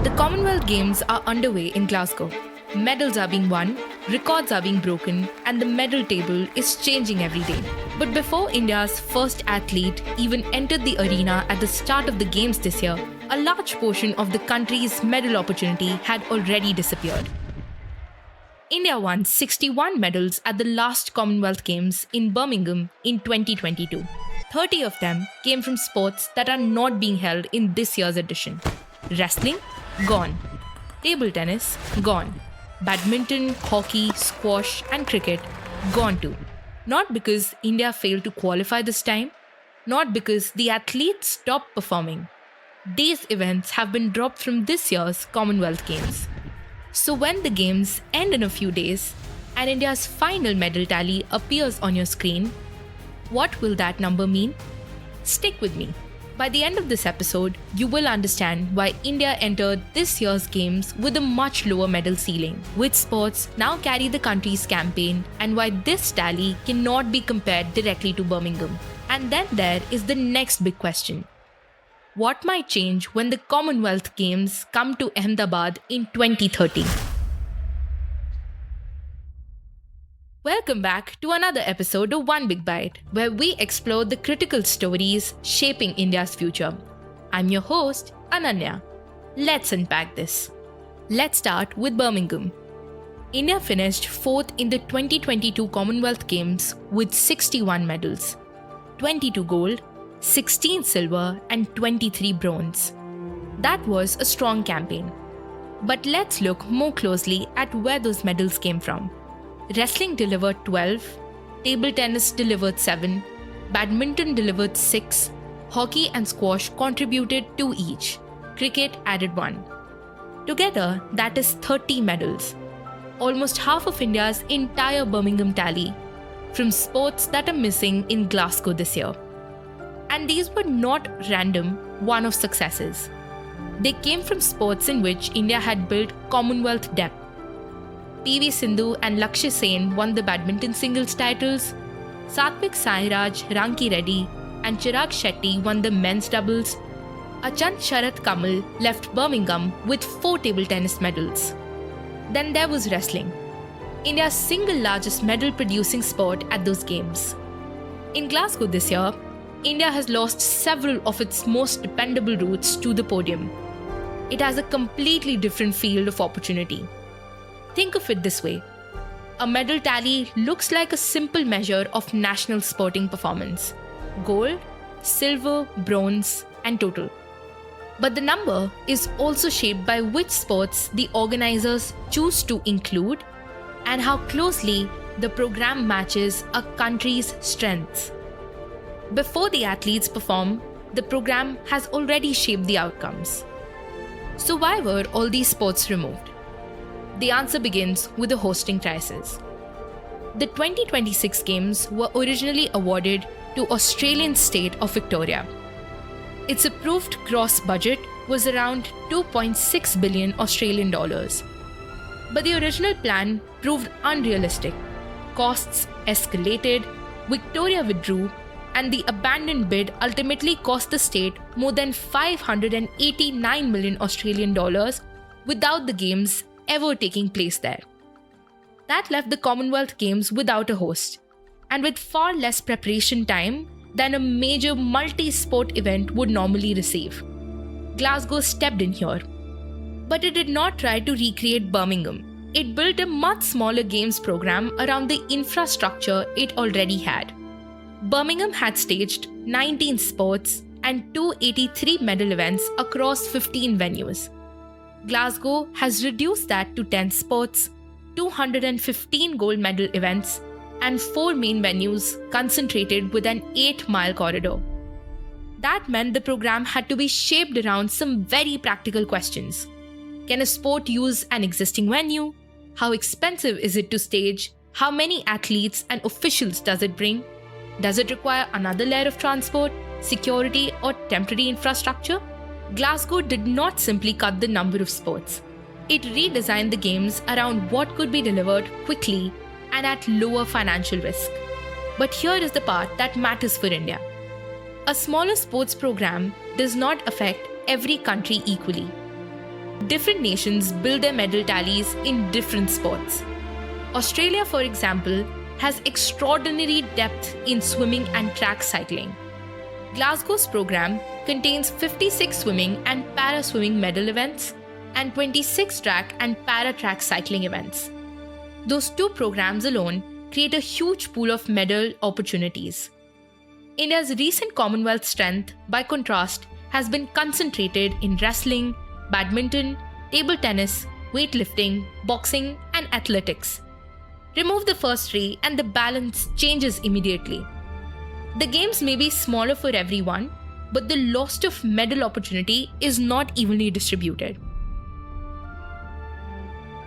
The Commonwealth Games are underway in Glasgow. Medals are being won, records are being broken, and the medal table is changing every day. But before India's first athlete even entered the arena at the start of the Games this year, a large portion of the country's medal opportunity had already disappeared. India won 61 medals at the last Commonwealth Games in Birmingham in 2022. 30 of them came from sports that are not being held in this year's edition. Wrestling? Gone. Table tennis? Gone. Badminton, hockey, squash, and cricket? Gone too. Not because India failed to qualify this time, not because the athletes stopped performing. These events have been dropped from this year's Commonwealth Games. So when the Games end in a few days and India's final medal tally appears on your screen, what will that number mean? Stick with me. By the end of this episode, you will understand why India entered this year's Games with a much lower medal ceiling, which sports now carry the country's campaign, and why this tally cannot be compared directly to Birmingham. And then there is the next big question. What might change when the Commonwealth Games come to Ahmedabad in 2030? Welcome back to another episode of One Big Bite, where we explore the critical stories shaping India's future. I'm your host, Ananya. Let's unpack this. Let's start with Birmingham. India finished 4th in the 2022 Commonwealth Games with 61 medals, 22 gold, 16 silver, and 23 bronze. That was a strong campaign. But let's look more closely at where those medals came from. Wrestling delivered 12, table tennis delivered 7, badminton delivered 6, hockey and squash contributed 2 each, cricket added 1. Together, that is 30 medals, almost half of India's entire Birmingham tally, from sports that are missing in Glasgow this year. And these were not random one-off successes. They came from sports in which India had built Commonwealth depth. PV Sindhu and Lakshya Sen won the badminton singles titles, Satvik Sairaj, Ranki Reddy, and Chirag Shetty won the men's doubles. Achant Sharath Kamal left Birmingham with 4 table tennis medals. Then there was wrestling, India's single largest medal-producing sport at those games. In Glasgow this year, India has lost several of its most dependable routes to the podium. It has a completely different field of opportunity. Think of it this way. A medal tally looks like a simple measure of national sporting performance. Gold, silver, bronze, and total. But the number is also shaped by which sports the organizers choose to include and how closely the program matches a country's strengths. Before the athletes perform, the program has already shaped the outcomes. So why were all these sports removed? The answer begins with the hosting crisis. The 2026 Games were originally awarded to Australian state of Victoria. Its approved gross budget was around 2.6 billion Australian dollars. But the original plan proved unrealistic. Costs escalated, Victoria withdrew, and the abandoned bid ultimately cost the state more than 589 million Australian dollars without the Games ever taking place there. That left the Commonwealth Games without a host, and with far less preparation time than a major multi-sport event would normally receive. Glasgow stepped in here. But it did not try to recreate Birmingham. It built a much smaller games program around the infrastructure it already had. Birmingham had staged 19 sports and 283 medal events across 15 venues. Glasgow has reduced that to 10 sports, 215 gold medal events, and 4 main venues concentrated with an 8-mile corridor. That meant the program had to be shaped around some very practical questions. Can a sport use an existing venue? How expensive is it to stage? How many athletes and officials does it bring? Does it require another layer of transport, security, or temporary infrastructure? Glasgow did not simply cut the number of sports. It redesigned the Games around what could be delivered quickly and at lower financial risk. But here is the part that matters for India. A smaller sports program does not affect every country equally. different nations build their medal tallies in different sports. Australia, for example, has extraordinary depth in swimming and track cycling. Glasgow's program contains 56 swimming and para-swimming medal events and 26 track and para-track cycling events. Those two programs alone create a huge pool of medal opportunities. India's recent Commonwealth strength, by contrast, has been concentrated in wrestling, badminton, table tennis, weightlifting, boxing, and athletics. Remove the first three and the balance changes immediately. The games may be smaller for everyone, but the loss of medal opportunity is not evenly distributed.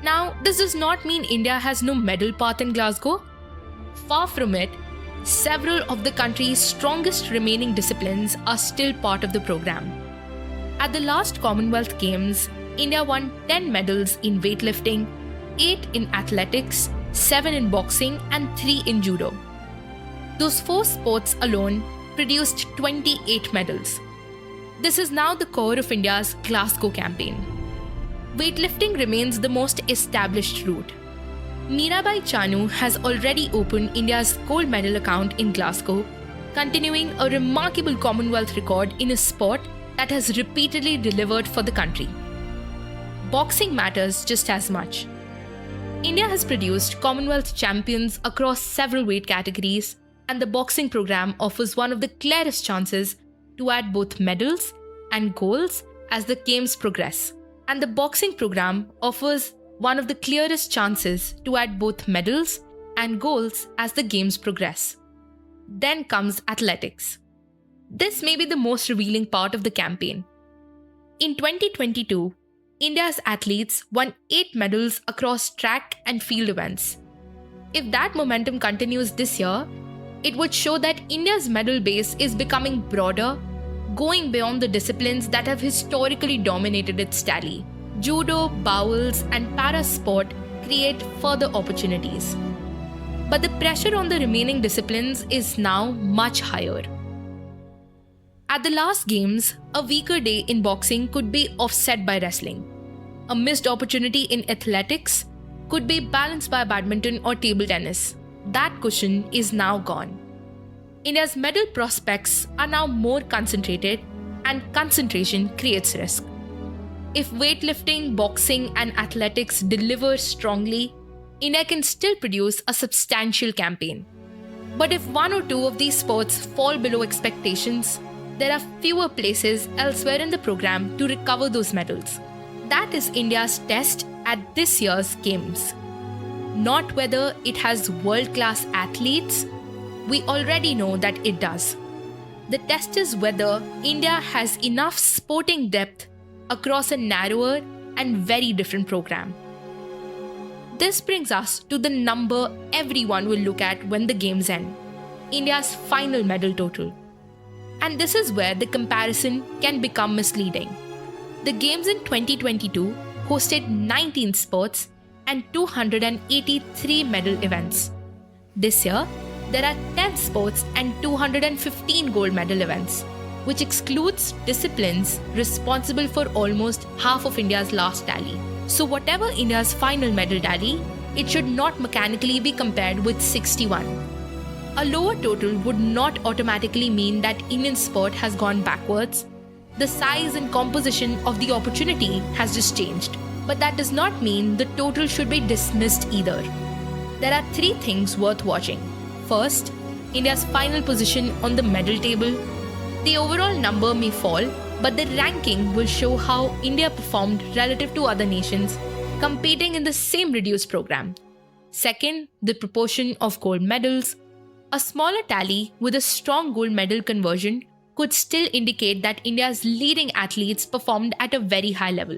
Now, this does not mean India has no medal path in Glasgow. Far from it, several of the country's strongest remaining disciplines are still part of the program. At the last Commonwealth Games, India won 10 medals in weightlifting, 8 in athletics, 7 in boxing, and 3 in judo. Those 4 sports alone produced 28 medals. This is now the core of India's Glasgow campaign. Weightlifting remains the most established route. Mirabai Chanu has already opened India's gold medal account in Glasgow, continuing a remarkable Commonwealth record in a sport that has repeatedly delivered for the country. Boxing matters just as much. India has produced Commonwealth champions across several weight categories, and the boxing program offers one of the clearest chances to add both medals and goals as the games progress. And the boxing program offers one of the clearest chances to add both medals and goals as the games progress. Then comes athletics. This may be the most revealing part of the campaign. In 2022, India's athletes won 8 medals across track and field events. If that momentum continues this year, it would show that India's medal base is becoming broader, going beyond the disciplines that have historically dominated its tally. Judo, bowls, and para-sport create further opportunities. But the pressure on the remaining disciplines is now much higher. At the last games, a weaker day in boxing could be offset by wrestling. A missed opportunity in athletics could be balanced by badminton or table tennis. That cushion is now gone. India's medal prospects are now more concentrated, and concentration creates risk. If weightlifting, boxing, and athletics deliver strongly, India can still produce a substantial campaign. But if one or two of these sports fall below expectations, there are fewer places elsewhere in the program to recover those medals. That is India's test at this year's Games. Not whether it has world-class athletes, we already know that it does. The test is whether India has enough sporting depth across a narrower and very different program. This brings us to the number everyone will look at when the games end, India's final medal total. And this is where the comparison can become misleading. The Games in 2022 hosted 19 sports and 283 medal events. This year, there are 10 sports and 215 gold medal events, which excludes disciplines responsible for almost half of India's last tally. So whatever India's final medal tally, it should not mechanically be compared with 61. A lower total would not automatically mean that Indian sport has gone backwards. The size and composition of the opportunity has just changed. But that does not mean the total should be dismissed either. There are 3 things worth watching. First, India's final position on the medal table. The overall number may fall, but the ranking will show how India performed relative to other nations competing in the same reduced program. Second, the proportion of gold medals. A smaller tally with a strong gold medal conversion could still indicate that India's leading athletes performed at a very high level.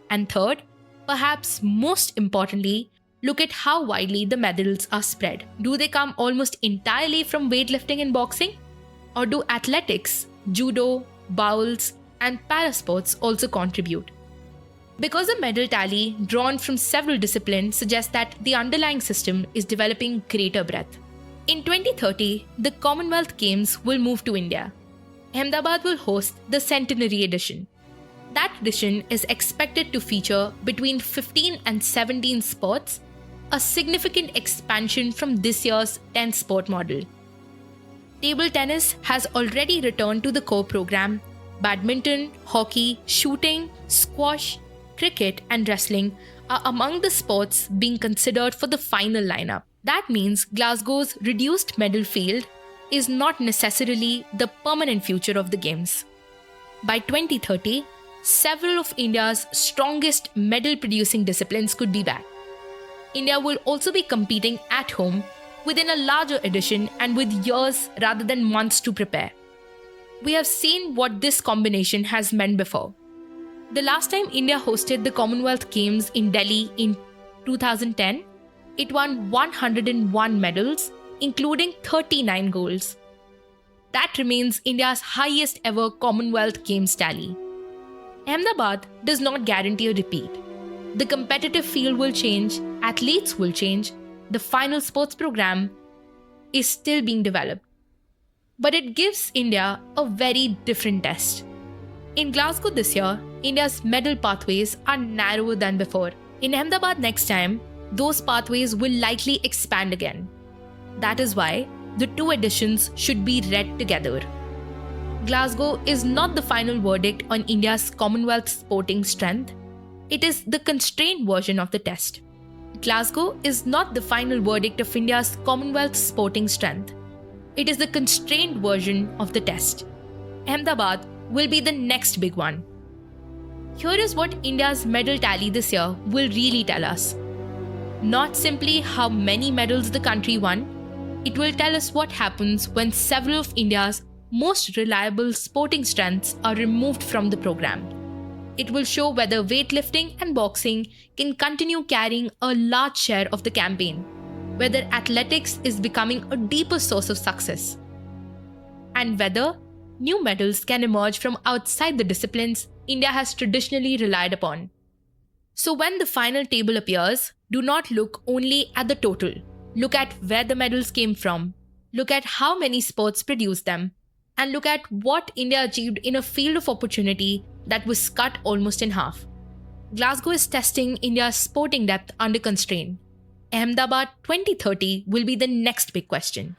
And third, perhaps most importantly, look at how widely the medals are spread. Do they come almost entirely from weightlifting and boxing? Or do athletics, judo, bowls, and parasports also contribute? Because a medal tally drawn from several disciplines suggests that the underlying system is developing greater breadth. In 2030, the Commonwealth Games will move to India. Ahmedabad will host the centenary edition. That edition is expected to feature between 15 and 17 sports, a significant expansion from this year's 10-sport model. Table tennis has already returned to the core program. Badminton, hockey, shooting, squash, cricket, and wrestling are among the sports being considered for the final lineup. That means Glasgow's reduced medal field is not necessarily the permanent future of the Games. By 2030, several of India's strongest medal-producing disciplines could be back. India will also be competing at home within a larger edition and with years rather than months to prepare. We have seen what this combination has meant before. The last time India hosted the Commonwealth Games in Delhi in 2010, it won 101 medals, including 39 golds. That remains India's highest ever Commonwealth Games tally. Ahmedabad does not guarantee a repeat. The competitive field will change, athletes will change, the final sports program is still being developed. But it gives India a very different test. In Glasgow this year, India's medal pathways are narrower than before. In Ahmedabad next time, those pathways will likely expand again. That is why the two editions should be read together. Glasgow is not the final verdict on India's Commonwealth sporting strength. It is the constrained version of the test. Glasgow is not the final verdict of India's Commonwealth sporting strength. It is the constrained version of the test. Ahmedabad will be the next big one. Here is what India's medal tally this year will really tell us. Not simply how many medals the country won, it will tell us what happens when several of India's most reliable sporting strengths are removed from the program. It will show whether weightlifting and boxing can continue carrying a large share of the campaign, whether athletics is becoming a deeper source of success, and whether new medals can emerge from outside the disciplines India has traditionally relied upon. So when the final table appears, do not look only at the total. Look at where the medals came from, look at how many sports produced them, and look at what India achieved in a field of opportunity that was cut almost in half. Glasgow is testing India's sporting depth under constraint. Ahmedabad 2030 will be the next big question.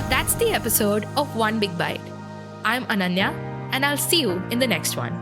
That's the episode of One Big Bite. I'm Ananya, and I'll see you in the next one.